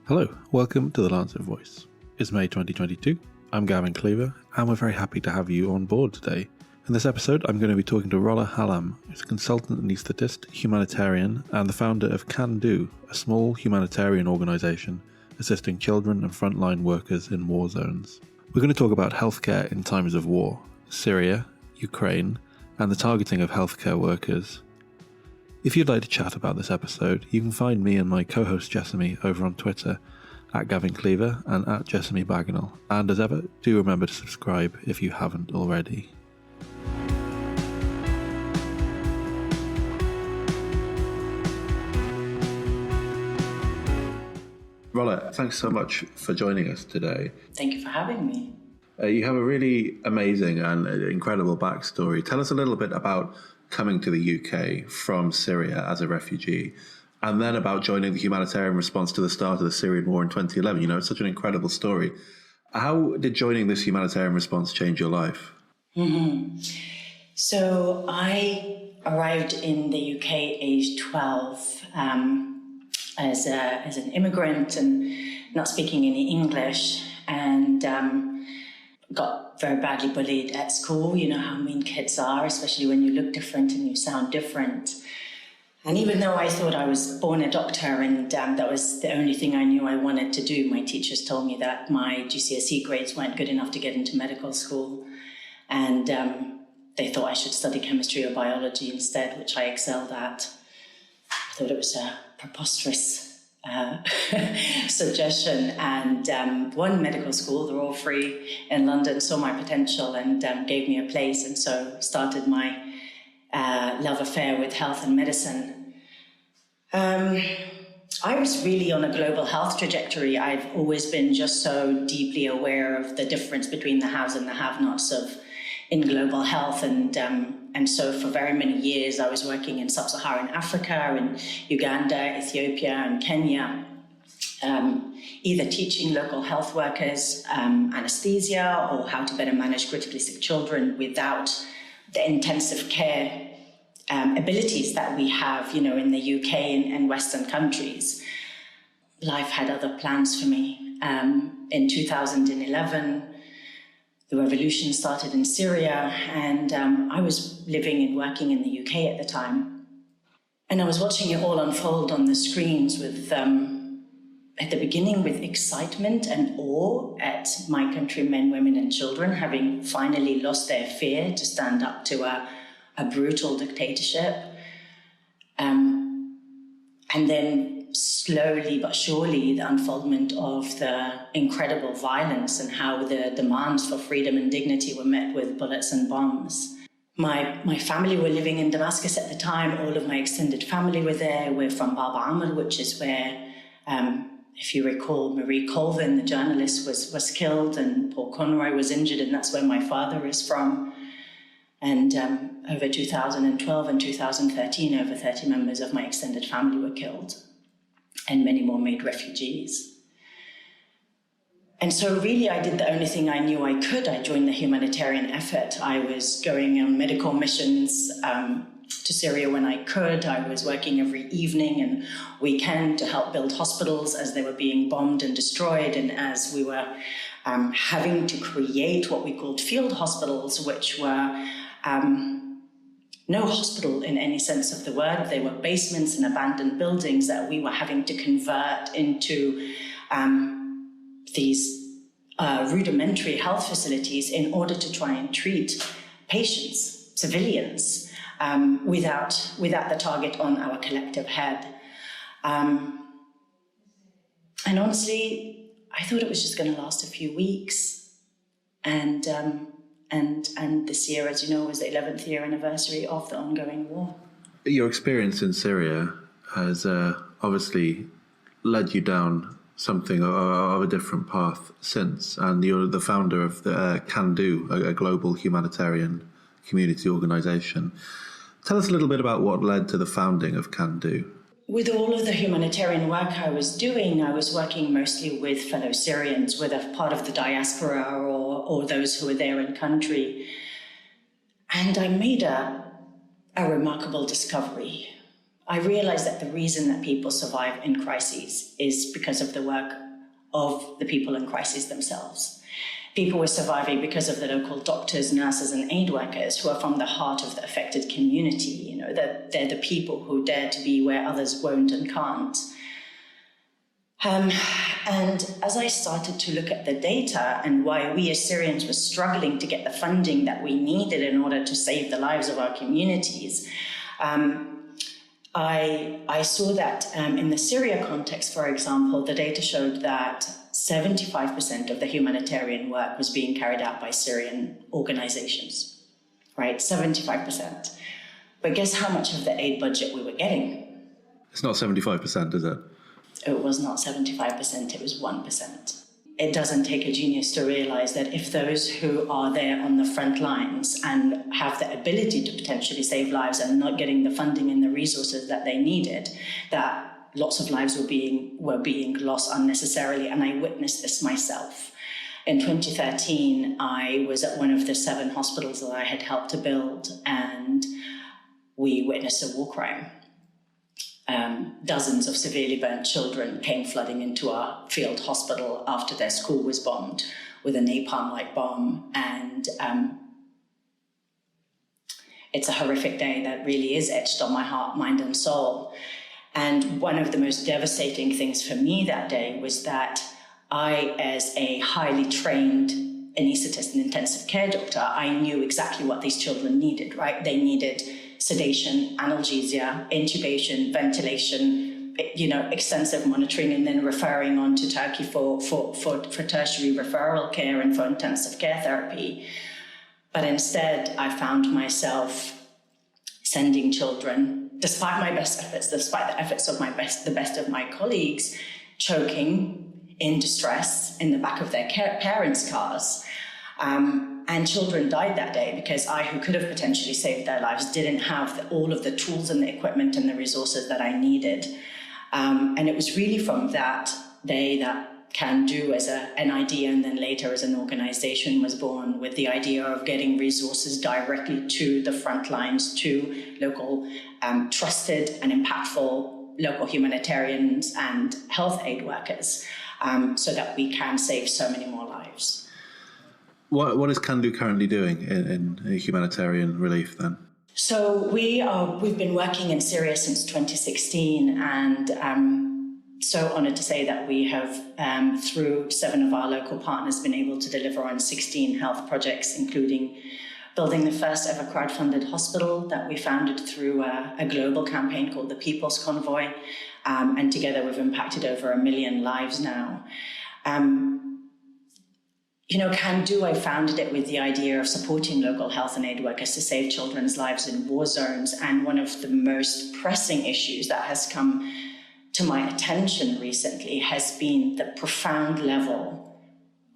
Hello, welcome to the Lancet Voice. It's May 2022, I'm Gavin Cleaver, and we're very happy to have you on board today. In this episode, I'm going to be talking to Rola Hallam, who's a consultant anaesthetist, humanitarian, and the founder of CanDo, a small humanitarian organisation assisting children and frontline workers in war zones. We're going to talk about healthcare in times of war, Syria, Ukraine, and the targeting of healthcare workers. If you'd like to chat about this episode, you can find me and my co-host Jessamy over on Twitter at Gavin Cleaver and at Jessamy Bagenal. And as ever, do remember to subscribe if you haven't already. Rola, thanks so much for joining us today. Thank you for having me. You have a really amazing and incredible backstory. Tell us a little bit about coming to the UK from Syria as a refugee, and then about joining the humanitarian response to the start of the Syrian war in 2011. You know, it's such an incredible story. How did joining this humanitarian response change your life? So I arrived in the UK aged 12 as an immigrant and not speaking any English, and got very badly bullied at school. You know how mean kids are, especially when you look different and you sound different. And even though I thought I was born a doctor and that was the only thing I knew I wanted to do, my teachers told me that my GCSE grades weren't good enough to get into medical school. And they thought I should study chemistry or biology instead, which I excelled at. I thought it was a preposterous suggestion, and one medical school, they're all free in London, saw my potential and gave me a place, and so started my love affair with health and medicine. I was really on a global health trajectory. I've always been just so deeply aware of the difference between the haves and the have-nots in global health, and so for very many years I was working in sub-Saharan Africa, in Uganda, Ethiopia and Kenya, either teaching local health workers anesthesia or how to better manage critically sick children without the intensive care abilities that we have, you know, in the UK and Western countries. Life had other plans for me. In 2011, the revolution started in Syria, and I was living and working in the UK at the time. And I was watching it all unfold on the screens with, at the beginning, with excitement and awe at my countrymen, women and children having finally lost their fear to stand up to a brutal dictatorship. And then slowly but surely the unfoldment of the incredible violence and how the demands for freedom and dignity were met with bullets and bombs. My family were living in Damascus at the time. All of my extended family were there. We're from Bagenal, which is where, if you recall, Marie Colvin, the journalist, was killed, and Paul Conroy was injured, and that's where my father is from. And over 2012 and 2013, over 30 members of my extended family were killed, and many more made refugees. And so really I did the only thing I knew I could. I joined the humanitarian effort. I was going on medical missions to Syria when I could. I was working every evening and weekend to help build hospitals as they were being bombed and destroyed, and as we were having to create what we called field hospitals, which were no hospital in any sense of the word. They were basements and abandoned buildings that we were having to convert into these rudimentary health facilities in order to try and treat patients, civilians, without the target on our collective head. And honestly, I thought it was just going to last a few weeks. And this year, as you know, was the 11th year anniversary of the ongoing war. Your experience in Syria has obviously led you down something of a different path since, and you're the founder of the CanDo, a global humanitarian community organisation. Tell us a little bit about what led to the founding of CanDo. With all of the humanitarian work I was doing, I was working mostly with fellow Syrians, whether part of the diaspora or those who were there in country. And I made a remarkable discovery. I realized that the reason that people survive in crises is because of the work of the people in crises themselves. People were surviving because of the local doctors, nurses, and aid workers who are from the heart of the affected community. You know, that they're the people who dare to be where others won't and can't. And as I started to look at the data and why we as Syrians were struggling to get the funding that we needed in order to save the lives of our communities, I saw that in the Syria context, for example, the data showed that 75% of the humanitarian work was being carried out by Syrian organizations, right? 75%. But guess how much of the aid budget we were getting? It's not 75%, is it? It was not 75%, it was 1%. It doesn't take a genius to realize that if those who are there on the front lines and have the ability to potentially save lives are not getting the funding and the resources that they needed, that lots of lives were being lost unnecessarily. And I witnessed this myself. In 2013, I was at one of the 7 hospitals that I had helped to build, and we witnessed a war crime. Dozens of severely burnt children came flooding into our field hospital after their school was bombed with a napalm-like bomb. And it's a horrific day that really is etched on my heart, mind, and soul. And one of the most devastating things for me that day was that I, as a highly trained anaesthetist and intensive care doctor, I knew exactly what these children needed, right? They needed sedation, analgesia, intubation, ventilation, extensive monitoring, and then referring on to Turkey for tertiary referral care and for intensive care therapy. But instead, I found myself sending children, despite my best efforts, despite the efforts of the best of my colleagues, choking in distress in the back of their parents' cars. And children died that day because I, who could have potentially saved their lives, didn't have all of the tools and the equipment and the resources that I needed. And it was really from that day that CanDo as an idea and then later as an organization was born, with the idea of getting resources directly to the front lines, to local trusted and impactful local humanitarians and health aid workers, so that we can save so many more lives. What is CanDo currently doing in humanitarian relief then? So we've been working in Syria since 2016, and so honoured to say that we have, through 7 of our local partners, been able to deliver on 16 health projects, including building the first ever crowdfunded hospital that we founded through a global campaign called the People's Convoy, and together we've impacted over 1 million lives now. CanDo, I founded it with the idea of supporting local health and aid workers to save children's lives in war zones. And one of the most pressing issues that has come to my attention recently has been the profound level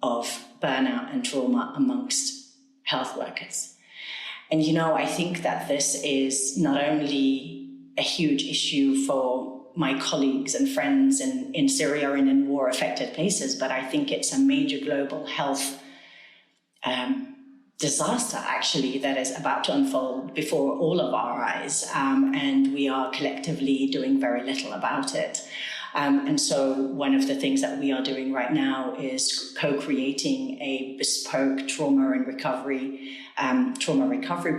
of burnout and trauma amongst health workers. And, I think that this is not only a huge issue for my colleagues and friends in Syria and in war-affected places, but I think it's a major global health disaster, actually, that is about to unfold before all of our eyes, and we are collectively doing very little about it. And so one of the things that we are doing right now is co-creating a bespoke trauma recovery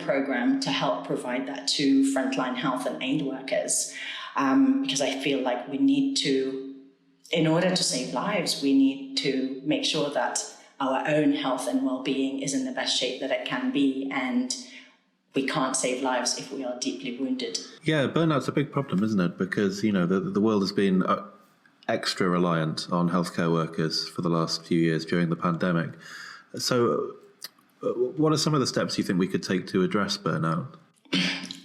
program to help provide that to frontline health and aid workers. Because I feel like we need to, in order to save lives, we need to make sure that our own health and well-being is in the best shape that it can be, and we can't save lives if we are deeply wounded. Yeah, burnout's a big problem, isn't it? Because, the world has been extra reliant on healthcare workers for the last few years during the pandemic. So what are some of the steps you think we could take to address burnout?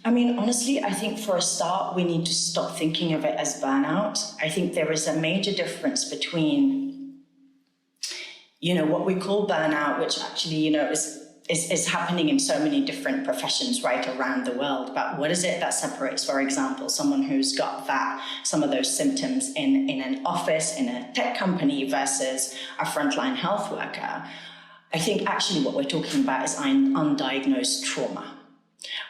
Honestly, I think for a start, we need to stop thinking of it as burnout. I think there is a major difference between, what we call burnout, which actually, is happening in so many different professions right around the world. But what is it that separates, for example, someone who's got some of those symptoms in an office, in a tech company versus a frontline health worker? I think actually what we're talking about is undiagnosed trauma.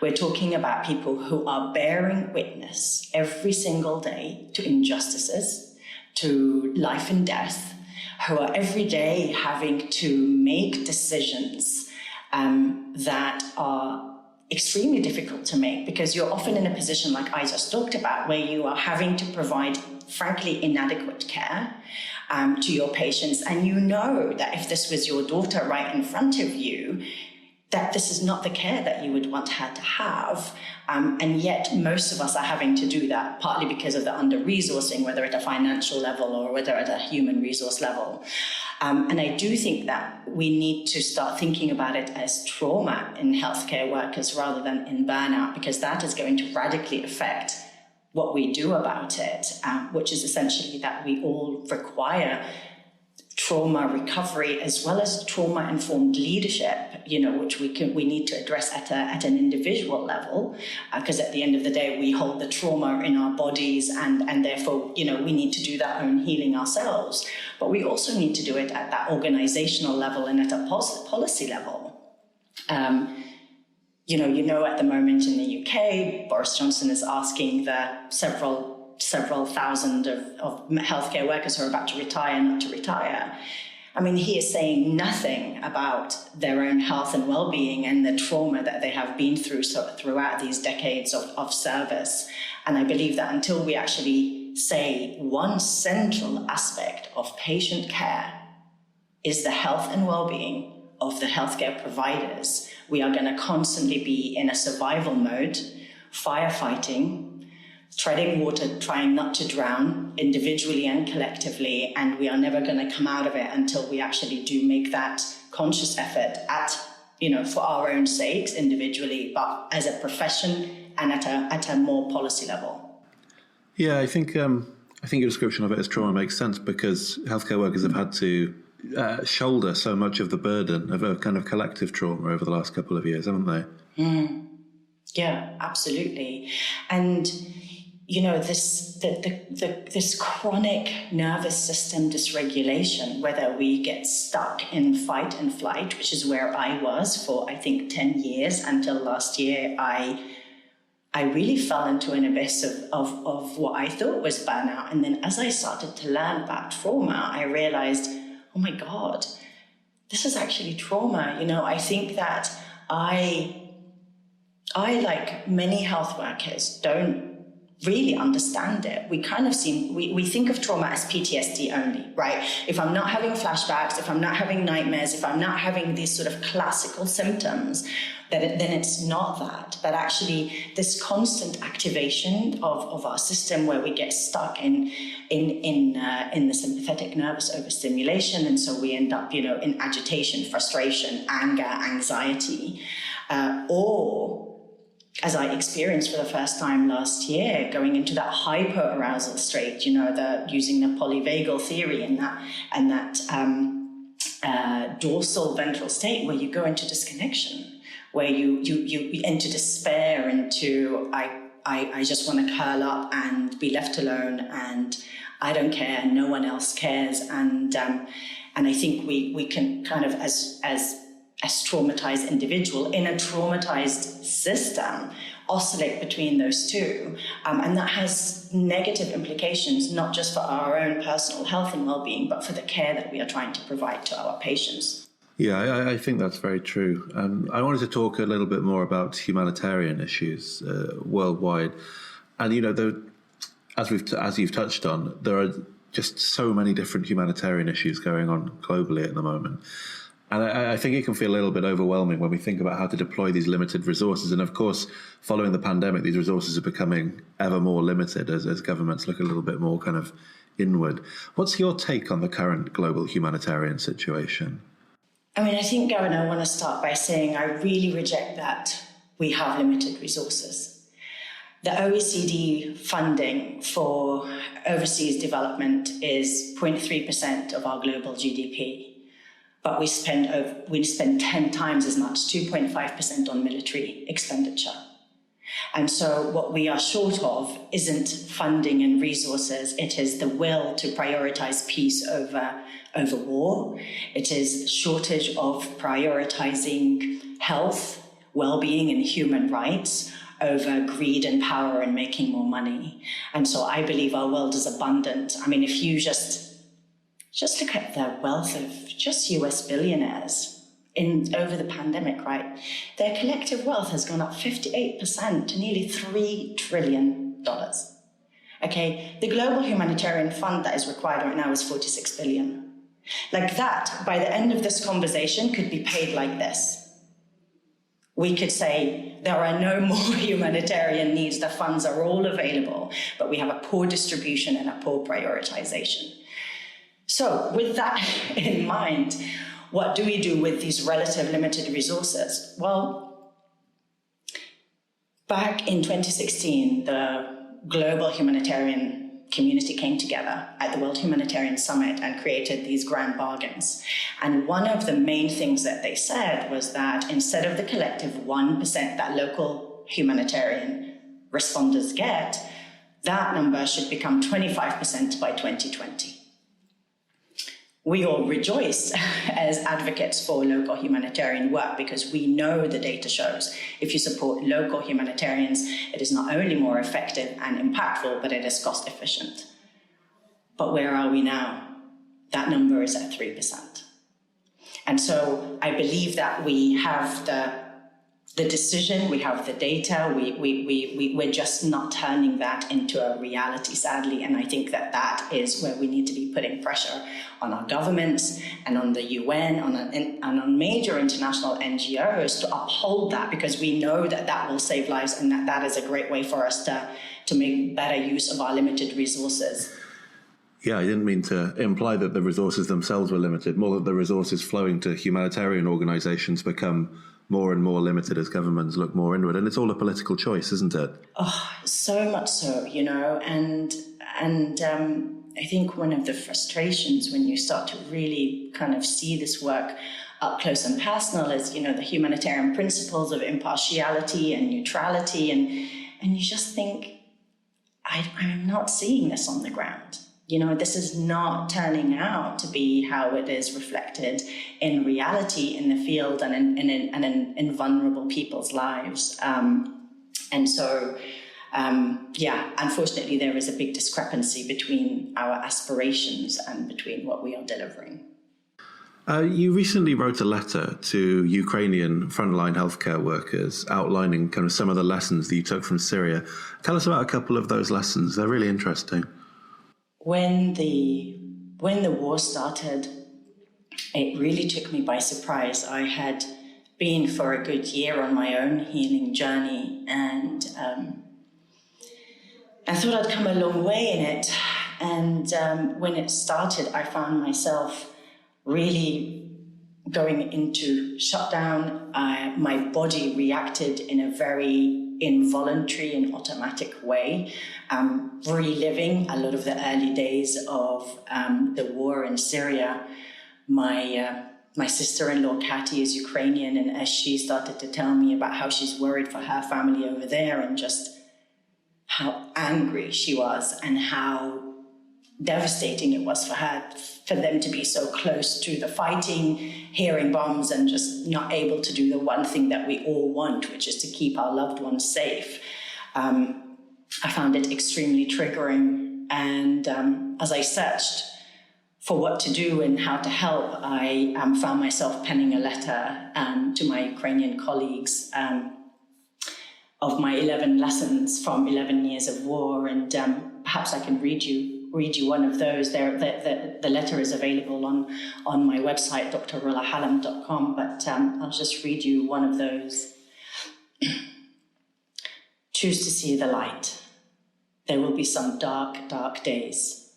We're talking about people who are bearing witness every single day to injustices, to life and death, who are every day having to make decisions that are extremely difficult to make, because you're often in a position like I just talked about, where you are having to provide, frankly, inadequate care to your patients. And you know that if this was your daughter right in front of you, that this is not the care that you would want her to have. And yet most of us are having to do that, partly because of the under-resourcing, whether at a financial level or whether at a human resource level. And I do think that we need to start thinking about it as trauma in healthcare workers rather than in burnout, because that is going to radically affect what we do about it, which is essentially that we all require trauma recovery as well as trauma-informed leadership, which we need to address at an individual level, because at the end of the day, we hold the trauma in our bodies, and therefore, we need to do that own healing ourselves. But we also need to do it at that organizational level and at a policy level. At the moment in the UK, Boris Johnson is asking the several thousand of healthcare workers who are about to retire not to retire. I mean, he is saying nothing about their own health and well-being and the trauma that they have been through throughout these decades of service. And I believe that until we actually say one central aspect of patient care is the health and well-being of the healthcare providers, we are going to constantly be in a survival mode, firefighting, treading water, trying not to drown individually and collectively, and we are never going to come out of it until we actually do make that conscious effort for our own sakes individually, but as a profession and at a more policy level. Yeah, I think your description of it as trauma makes sense, because healthcare workers have had to shoulder so much of the burden of a kind of collective trauma over the last couple of years, haven't they? Yeah, absolutely. And this chronic nervous system dysregulation, whether we get stuck in fight and flight, which is where I was for, I think, 10 years until last year, I really fell into an abyss of what I thought was burnout. And then as I started to learn about trauma, I realized, oh my God, this is actually trauma. I think that I, like many health workers, don't really understand it. We kind of we think of trauma as PTSD only, right? If I'm not having flashbacks, if I'm not having nightmares, if I'm not having these sort of classical symptoms, then it's not that. But actually, this constant activation of our system, where we get stuck in the sympathetic nervous overstimulation, and so we end up, in agitation, frustration, anger, anxiety, or, as I experienced for the first time last year, going into that hyperarousal state, using the polyvagal theory and that dorsal ventral state, where you go into disconnection, where you into despair, into I just want to curl up and be left alone, and I don't care, no one else cares, and I think we can kind of as traumatized individual in a traumatized system oscillate between those two, and that has negative implications, not just for our own personal health and well-being, but for the care that we are trying to provide to our patients. Yeah, I think that's very true. I wanted to talk a little bit more about humanitarian issues worldwide, and as you've touched on, there are just so many different humanitarian issues going on globally at the moment. And I think it can feel a little bit overwhelming when we think about how to deploy these limited resources. And of course, following the pandemic, these resources are becoming ever more limited as governments look a little bit more kind of inward. What's your take on the current global humanitarian situation? I mean, I think, Gavin, I want to start by saying I really reject that we have limited resources. The OECD funding for overseas development is 0.3% of our global GDP. But we spend 10 times as much, 2.5% on military expenditure. And so what we are short of isn't funding and resources. It is the will to prioritize peace over war. It is shortage of prioritizing health well-being and human rights over greed and power and making more money. And so I believe our world is abundant. I mean, if you just look at the wealth of just US billionaires over the pandemic, right? Their collective wealth has gone up 58% to nearly $3 trillion. Okay, the global humanitarian fund that is required right now is 46 billion. Like that, by the end of this conversation, could be paid like this. We could say there are no more humanitarian needs, the funds are all available, but we have a poor distribution and a poor prioritization. So with that in mind, what do we do with these relative limited resources? Well, back in 2016, the global humanitarian community came together at the World Humanitarian Summit and created these grand bargains. And one of the main things that they said was that instead of the collective 1% that local humanitarian responders get, that number should become 25% by 2020. We all rejoice as advocates for local humanitarian work because we know the data shows if you support local humanitarians, it is not only more effective and impactful, but it is cost efficient. But where are we now? That number is at 3%. And so I believe that we have the decision, we have the data, we're just not turning that into a reality, sadly. And I think that is where we need to be putting pressure on our governments and on the UN and on major international NGOs to uphold that, because we know that will save lives and that is a great way for us to make better use of our limited resources. Yeah, I didn't mean to imply that the resources themselves were limited, more that the resources flowing to humanitarian organisations become more and more limited as governments look more inward. And it's all a political choice, isn't it? Oh, so much so, and I think one of the frustrations when you start to really kind of see this work up close and personal is, the humanitarian principles of impartiality and neutrality. And you just think, I'm not seeing this on the ground. This is not turning out to be how it is reflected in reality in the field and in vulnerable people's lives. Unfortunately, there is a big discrepancy between our aspirations and between what we are delivering. You recently wrote a letter to Ukrainian frontline healthcare workers outlining kind of some of the lessons that you took from Syria. Tell us about a couple of those lessons. They're really interesting. When the war started, it really took me by surprise. I had been for a good year on my own healing journey, and I thought I'd come a long way in it. And when it started, I found myself really going into shutdown. My body reacted in a very involuntary and automatic way, reliving a lot of the early days of the war in Syria. My sister-in-law, Katy, is Ukrainian, and as she started to tell me about how she's worried for her family over there and just how angry she was and how devastating it was for them to be so close to the fighting, hearing bombs, and just not able to do the one thing that we all want, which is to keep our loved ones safe. I found it extremely triggering. And as I searched for what to do and how to help, I found myself penning a letter to my Ukrainian colleagues of my 11 lessons from 11 years of war. And perhaps I can read you one of those. The letter is available on my website, drrolahallam.com, but I'll just read you one of those. Choose to see the light. There will be some dark, dark days.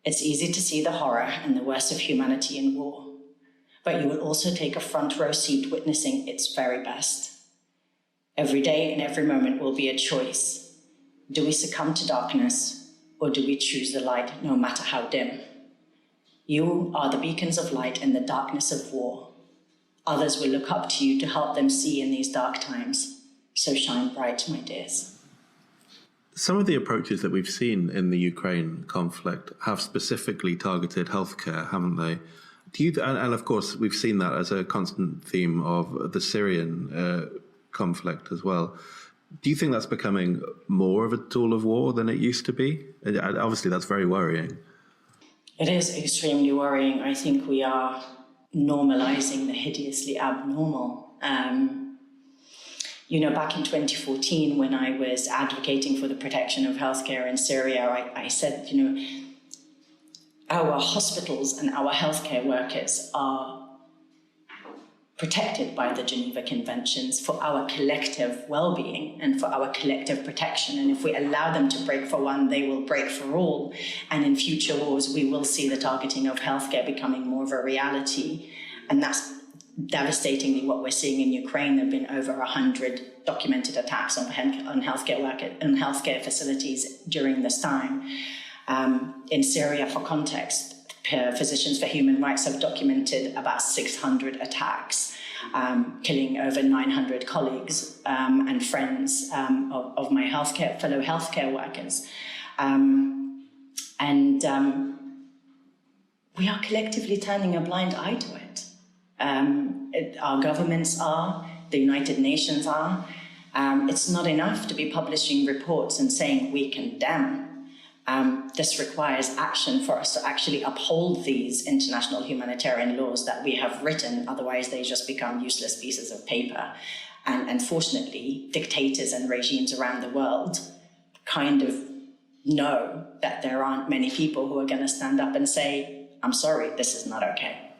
It's easy to see the horror and the worst of humanity in war, but you will also take a front row seat witnessing its very best. Every day and every moment will be a choice. Do we succumb to darkness, or do we choose the light, no matter how dim? You are the beacons of light in the darkness of war. Others will look up to you to help them see in these dark times. So shine bright, my dears. Some of the approaches that we've seen in the Ukraine conflict have specifically targeted healthcare, haven't they? And of course, we've seen that as a constant theme of the Syrian conflict as well. Do you think that's becoming more of a tool of war than it used to be? And obviously, that's very worrying. It is extremely worrying. I think we are normalizing the hideously abnormal. Back in 2014, when I was advocating for the protection of healthcare in Syria, I said, our hospitals and our healthcare workers are protected by the Geneva Conventions for our collective well-being and for our collective protection. And if we allow them to break for one, they will break for all. And in future wars, we will see the targeting of healthcare becoming more of a reality. And that's devastatingly what we're seeing in Ukraine. There have been over 100 documented attacks on healthcare facilities during this time. In Syria, for context, Physicians for Human Rights have documented about 600 attacks, killing over 900 colleagues and friends of my fellow healthcare workers. We are collectively turning a blind eye to it. Our governments are, the United Nations are. It's not enough to be publishing reports and saying we condemn. This requires action for us to actually uphold these international humanitarian laws that we have written. Otherwise, they just become useless pieces of paper. And unfortunately, dictators and regimes around the world kind of know that there aren't many people who are going to stand up and say, I'm sorry, this is not okay.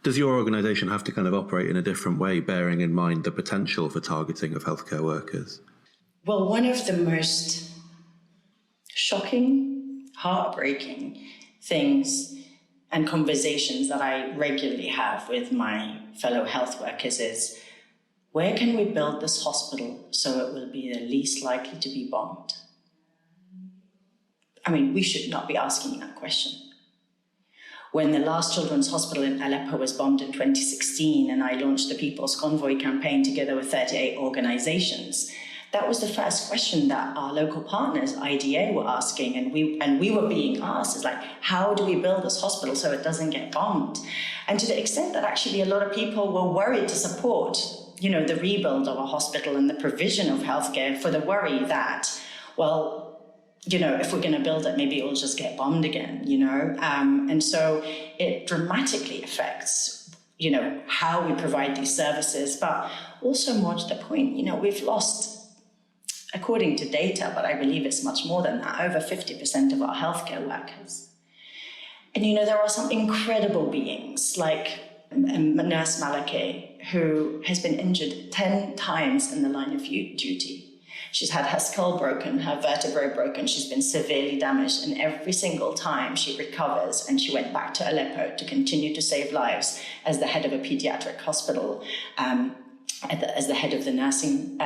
Does your organisation have to kind of operate in a different way, bearing in mind the potential for targeting of healthcare workers? Well, one of the most shocking, heartbreaking things and conversations that I regularly have with my fellow health workers is, where can we build this hospital so it will be the least likely to be bombed? I mean, we should not be asking that question. When the last children's hospital in Aleppo was bombed in 2016 and I launched the People's Convoy campaign together with 38 organizations, that was the first question that our local partners, IDA, were asking, and we were being asked, is like, how do we build this hospital so it doesn't get bombed? And to the extent that actually a lot of people were worried to support, the rebuild of a hospital and the provision of healthcare for the worry that, well, if we're going to build it, maybe it will just get bombed again, And so it dramatically affects, how we provide these services, but also more to the point, we've lost, according to data, but I believe it's much more than that, over 50% of our healthcare workers. And, there are some incredible beings like Nurse Malake, who has been injured 10 times in the line of duty. She's had her skull broken, her vertebrae broken, she's been severely damaged, and every single time she recovers, and she went back to Aleppo to continue to save lives as the head of a pediatric hospital, as the head of the nursing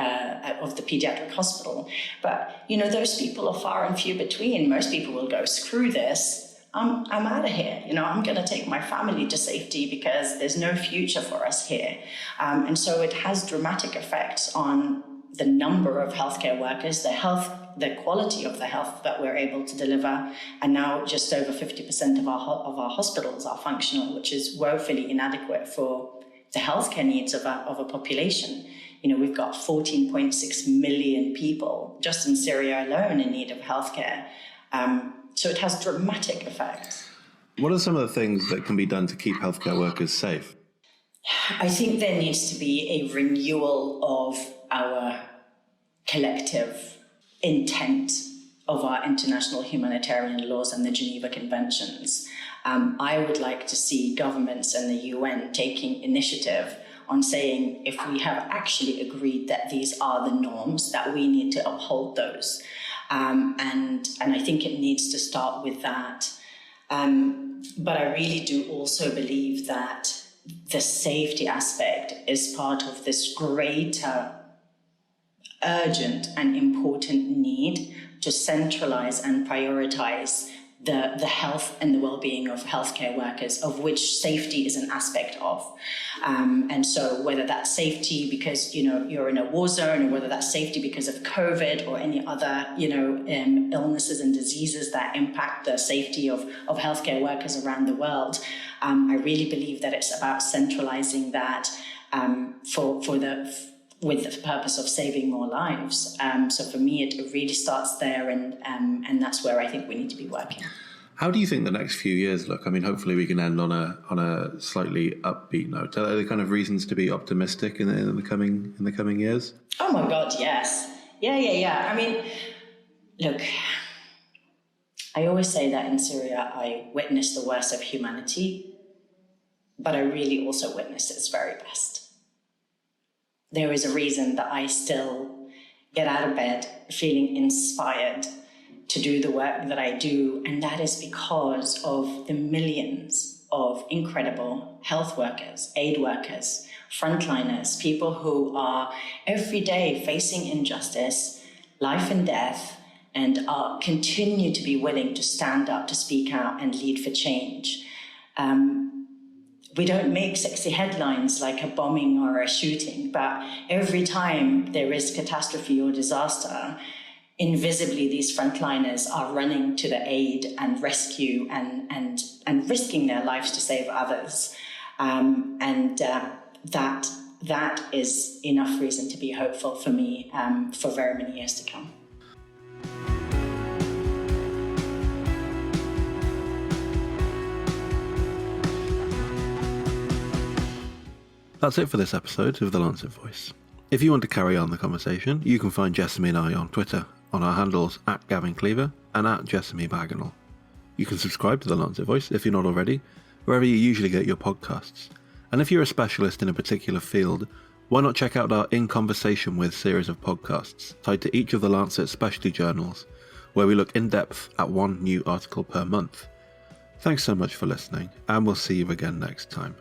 of the pediatric hospital. But, those people are far and few between. Most people will go, screw this, I'm out of here. I'm going to take my family to safety because there's no future for us here. And so it has dramatic effects on the number of healthcare workers, the quality of the health that we're able to deliver. And now just over 50% of our hospitals are functional, which is woefully inadequate for the healthcare needs of a population. We've got 14.6 million people just in Syria alone in need of healthcare. So it has dramatic effects. What are some of the things that can be done to keep healthcare workers safe? I think there needs to be a renewal of our collective intent of our international humanitarian laws and the Geneva Conventions. I would like to see governments and the UN taking initiative on saying, if we have actually agreed that these are the norms, that we need to uphold those. And I think it needs to start with that. But I really do also believe that the safety aspect is part of this greater, urgent and important need to centralize and prioritize the health and the well-being of healthcare workers, of which safety is an aspect of. And so whether that's safety because, you're in a war zone, or whether that's safety because of COVID or any other, illnesses and diseases that impact the safety of healthcare workers around the world, I really believe that it's about centralizing that for with the purpose of saving more lives. So for me, it really starts there, and that's where I think we need to be working. How do you think the next few years look? I mean, hopefully we can end on a slightly upbeat note. Are there kind of reasons to be optimistic in the coming years? Oh my God, yes. Yeah. I mean, look, I always say that in Syria I witnessed the worst of humanity, but I really also witnessed its very best. There is a reason that I still get out of bed feeling inspired to do the work that I do, and that is because of the millions of incredible health workers, aid workers, frontliners, people who are every day facing injustice, life and death, and continue to be willing to stand up, to speak out and lead for change. We don't make sexy headlines like a bombing or a shooting, but every time there is catastrophe or disaster, invisibly these frontliners are running to the aid and rescue and risking their lives to save others. That is enough reason to be hopeful for me for very many years to come. That's it for this episode of the Lancet Voice. If you want to carry on the conversation, you can find Jessamy and I on Twitter on our handles @Gavin Cleaver and @Jessamy Bagenal. You can subscribe to the Lancet Voice if you're not already, wherever you usually get your podcasts. And if you're a specialist in a particular field, why not check out our In Conversation With series of podcasts tied to each of the Lancet specialty journals, where we look in depth at one new article per month. Thanks so much for listening, and we'll see you again next time.